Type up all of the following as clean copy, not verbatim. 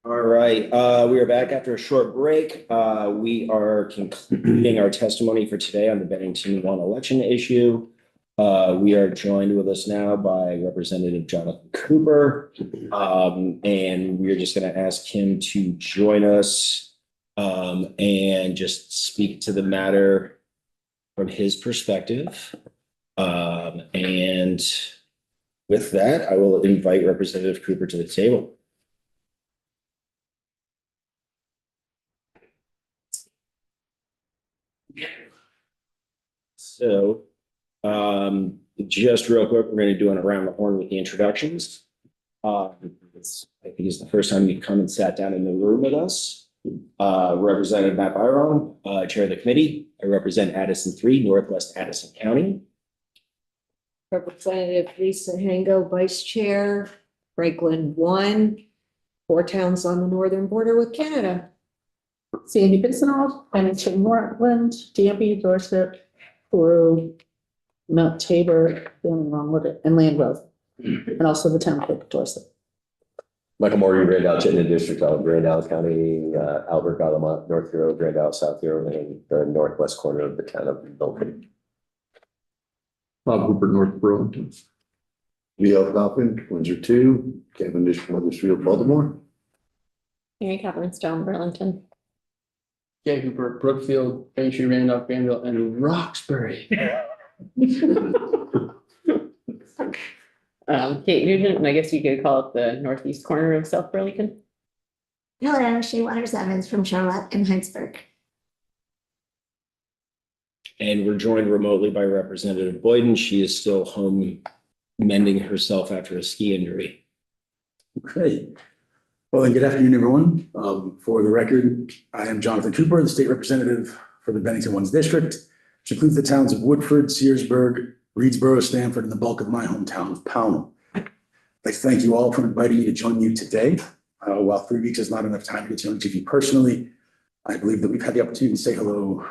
All right, we are back after a short break. We are concluding our testimony for today on the Bennington one election issue. We are joined with us now by Representative Jonathan Cooper. And we're just going to ask him to join us and just speak to the matter from his perspective. And with that, I will invite Representative Cooper to the table. So, just real quick, we're going to do an around the horn with the introductions. I think it's the first time you've come and sat down in the room with us. Representative Matt Byron, Chair of the committee. I represent Addison 3, Northwest Addison County. Representative Lisa Hango, Vice Chair, Franklin 1, 4 towns on the northern border with Canada. Sandy Bisonald, Bennington, Mortland, Danby, Dorset, Peru, Mount Tabor, feeling wrong with it, and Land Grove, and also the town clerk of Dorset. Michael Morgan, Grand Isle, Chittenden District, Grand Isle County, Albert, Galamont, North Hero, Grand Isle, South Hero, and the northwest corner of the town of Milton. Bob Hooper, North Burlington. V.L. Falcon, Windsor 2, Cavendish, Wethersfield, Baltimore. Mary Catherine Stone, Burlington. Jay Hooper, Brookfield, Braintree, Randolph, Granville, and Roxbury. Kate Nugent, and I guess you could call it the northeast corner of South Burlington. Hello, Shea Waters Evans from Charlotte and Heinsberg. And we're joined remotely by Representative Boyden. She is still home mending herself after a ski injury. Okay. Well, then, good afternoon, everyone. For the record, I am Jonathan Cooper, the state representative for the Bennington 1's district, which includes the towns of Woodford, Searsburg, Reedsboro, Stamford, and the bulk of my hometown of Pownell. I'd like to thank you all for inviting me to join you today. While 3 weeks is not enough time to get to know each of you personally, I believe that we've had the opportunity to say hello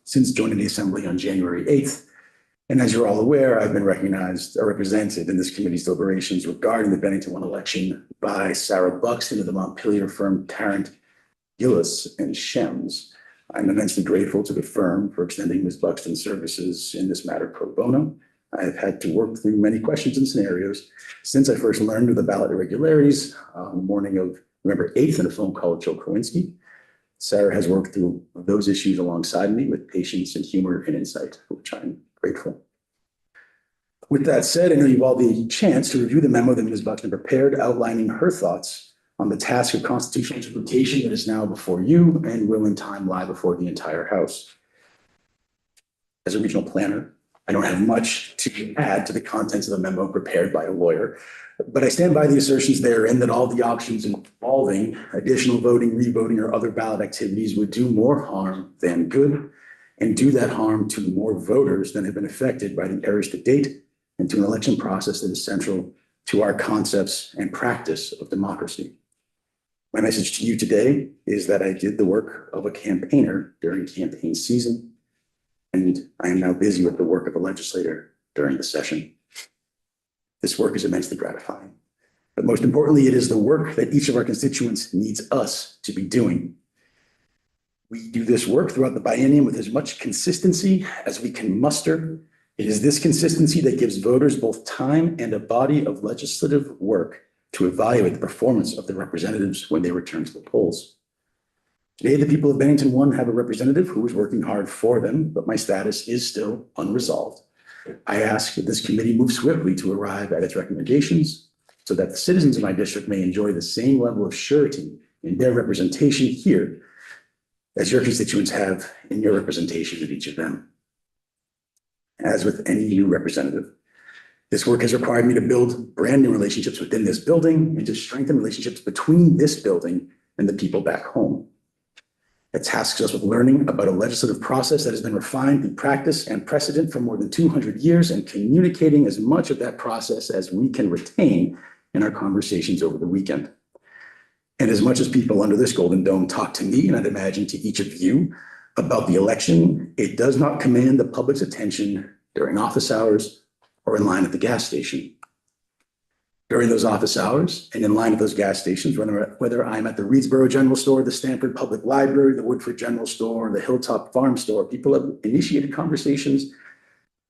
since joining the Assembly on January 8th. And as you're all aware, I've been recognized or represented in this committee's deliberations regarding the Bennington 1 election by Sarah Buxton of the Montpelier firm Tarrant, Gillis and Shems. I'm immensely grateful to the firm for extending Ms. Buxton's services in this matter pro bono. I've had to work through many questions and scenarios since I first learned of the ballot irregularities on the morning of November 8th in a phone call with Joe Kowinski. Sarah has worked through those issues alongside me with patience and humor and insight, for which I'm grateful. With that said, I know you've all the chance to review the memo that Ms. Buxton prepared outlining her thoughts on the task of constitutional interpretation that is now before you and will in time lie before the entire House. As a regional planner, I don't have much to add to the contents of the memo prepared by a lawyer, but I stand by the assertions therein that all the options involving additional voting, revoting, or other ballot activities would do more harm than good, and do that harm to more voters than have been affected by the errors to date, and to an election process that is central to our concepts and practice of democracy. My message to you today is that I did the work of a campaigner during campaign season, and I am now busy with the work of a legislator during the session. This work is immensely gratifying, but most importantly, it is the work that each of our constituents needs us to be doing. We do this work throughout the biennium with as much consistency as we can muster. It is this consistency that gives voters both time and a body of legislative work to evaluate the performance of the representatives when they return to the polls. Today, the people of Bennington 1 have a representative who is working hard for them, but my status is still unresolved. I ask that this committee move swiftly to arrive at its recommendations so that the citizens of my district may enjoy the same level of surety in their representation here as your constituents have in your representation of each of them. As with any new representative, this work has required me to build brand new relationships within this building and to strengthen relationships between this building and the people back home. It tasks us with learning about a legislative process that has been refined through practice and precedent for more than 200 years and communicating as much of that process as we can retain in our conversations over the weekend. And as much as people under this golden dome talk to me, and I'd imagine to each of you, about the election, it does not command the public's attention during office hours or in line at the gas station. during those office hours and in line at those gas stations, whether I'm at the Reedsboro General Store, the Stanford Public Library, the Woodford General Store, the Hilltop Farm Store, people have initiated conversations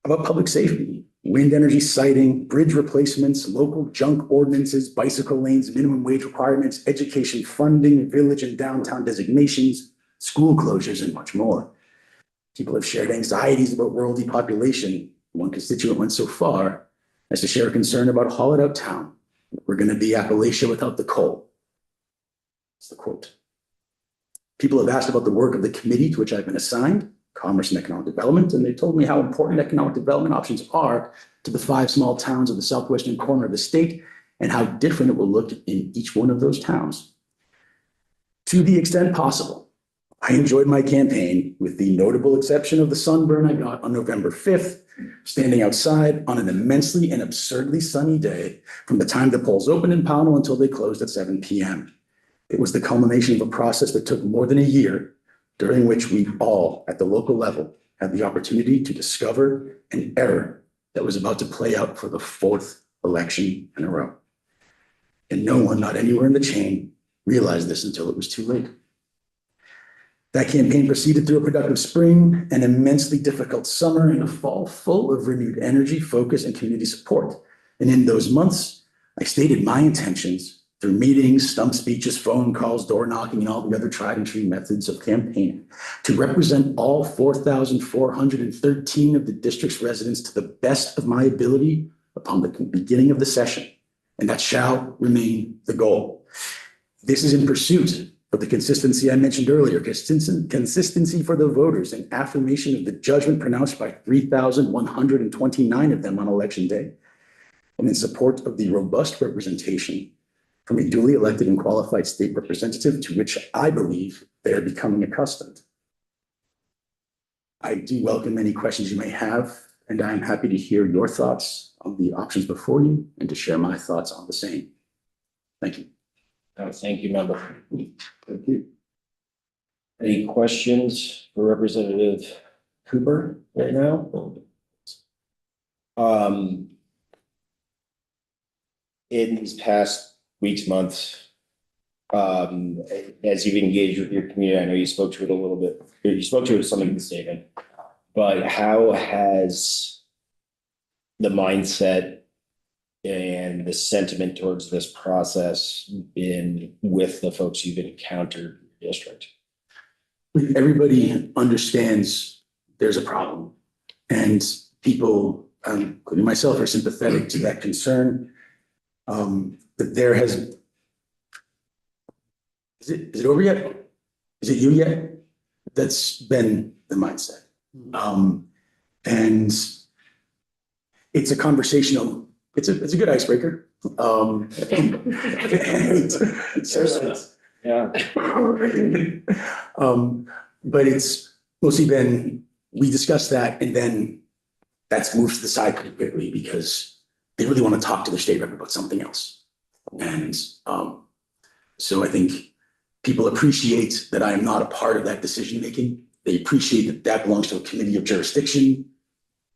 about public safety, wind energy siting, bridge replacements, local junk ordinances, bicycle lanes, minimum wage requirements, education funding, village and downtown designations, school closures, and much more. People have shared anxieties about rural depopulation. One constituent went so far as to share a concern about hollowed out town. We're going to be Appalachia without the coal. That's the quote. People have asked about the work of the committee to which I've been assigned, Commerce and Economic Development, and they told me how important economic development options are to the 5 small towns of the southwestern corner of the state and how different it will look in each one of those towns. To the extent possible, I enjoyed my campaign with the notable exception of the sunburn I got on November 5th, standing outside on an immensely and absurdly sunny day from the time the polls opened in Pownell until they closed at 7 p.m. It was the culmination of a process that took more than a year, during which we all at the local level had the opportunity to discover an error that was about to play out for the 4th election in a row. And no one, not anywhere in the chain, realized this until it was too late. That campaign proceeded through a productive spring, an immensely difficult summer, and a fall full of renewed energy, focus, and community support. And in those months, I stated my intentions through meetings, stump speeches, phone calls, door knocking, and all the other tried and true methods of campaigning to represent all 4,413 of the district's residents to the best of my ability upon the beginning of the session. And that shall remain the goal. This is in pursuit of the consistency I mentioned earlier, consistency for the voters and affirmation of the judgment pronounced by 3,129 of them on election day, and in support of the robust representation from a duly elected and qualified state representative to which I believe they are becoming accustomed. I do welcome any questions you may have, and I'm happy to hear your thoughts on the options before you and to share my thoughts on the same. Thank you. Thank you, member. Thank you. Any questions for Representative Cooper right now? In these past weeks, months, as you've engaged with your community, I know you spoke to it a little bit, you spoke to it something in the statement, but how has the mindset and the sentiment towards this process been with the folks you've encountered in your district? Everybody understands there's a problem, and people, including myself, are sympathetic to that concern. But there has, is it over yet? Is it you yet? That's been the mindset. And it's a conversational, it's a good icebreaker. Yeah. But it's mostly been, we discussed that and then that's moved to the side pretty quickly because they really want to talk to their state rep about something else. And so I think people appreciate that I am not a part of that decision making. They appreciate that that belongs to a committee of jurisdiction,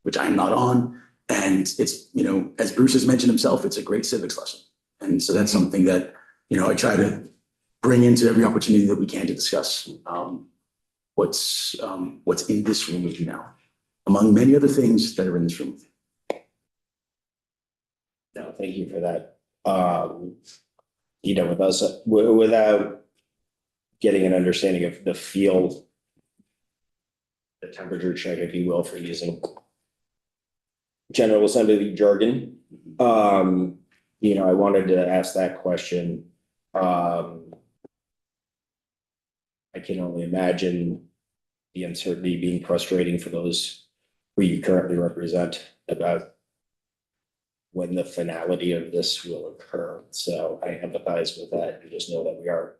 which I'm not on. And it's, you know, as Bruce has mentioned himself, it's a great civics lesson. And so that's something that, you know, I try to bring into every opportunity that we can to discuss what's in this room with you now, among many other things that are in this room. No, thank you for that. You know, with us, without getting an understanding of the feel, the temperature check, if you will, for using General Assembly jargon, you know, I wanted to ask that question. I can only imagine the uncertainty being frustrating for those who you currently represent about when the finality of this will occur. So I empathize with that and just know that we are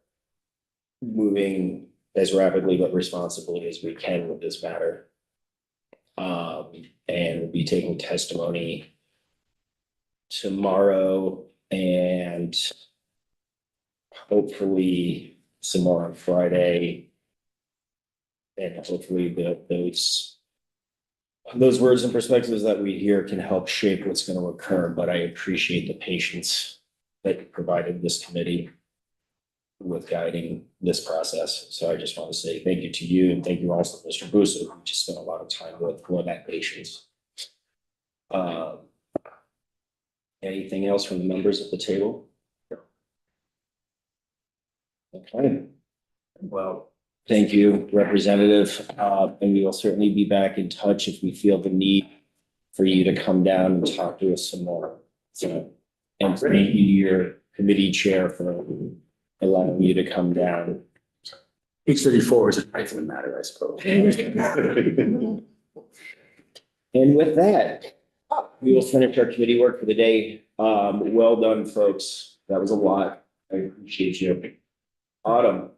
moving as rapidly but responsibly as we can with this matter. And we'll be taking testimony tomorrow and hopefully some more on Friday. And hopefully those those words and perspectives that we hear can help shape what's going to occur, but I appreciate the patience that you provided this committee with guiding this process. So I just want to say thank you to you and thank you also to Mr. Busso, who just spent a lot of time with for that patience. Anything else from the members at the table? Okay. Well, thank you, Representative. And we will certainly be back in touch if we feel the need for you to come down and talk to us some more. So, and thank you, your committee chair, for allowing you to come down. 8:34 is a trifling matter, I suppose. And with that, we will finish our committee work for the day. Well done, folks. That was a lot. I appreciate you. Autumn.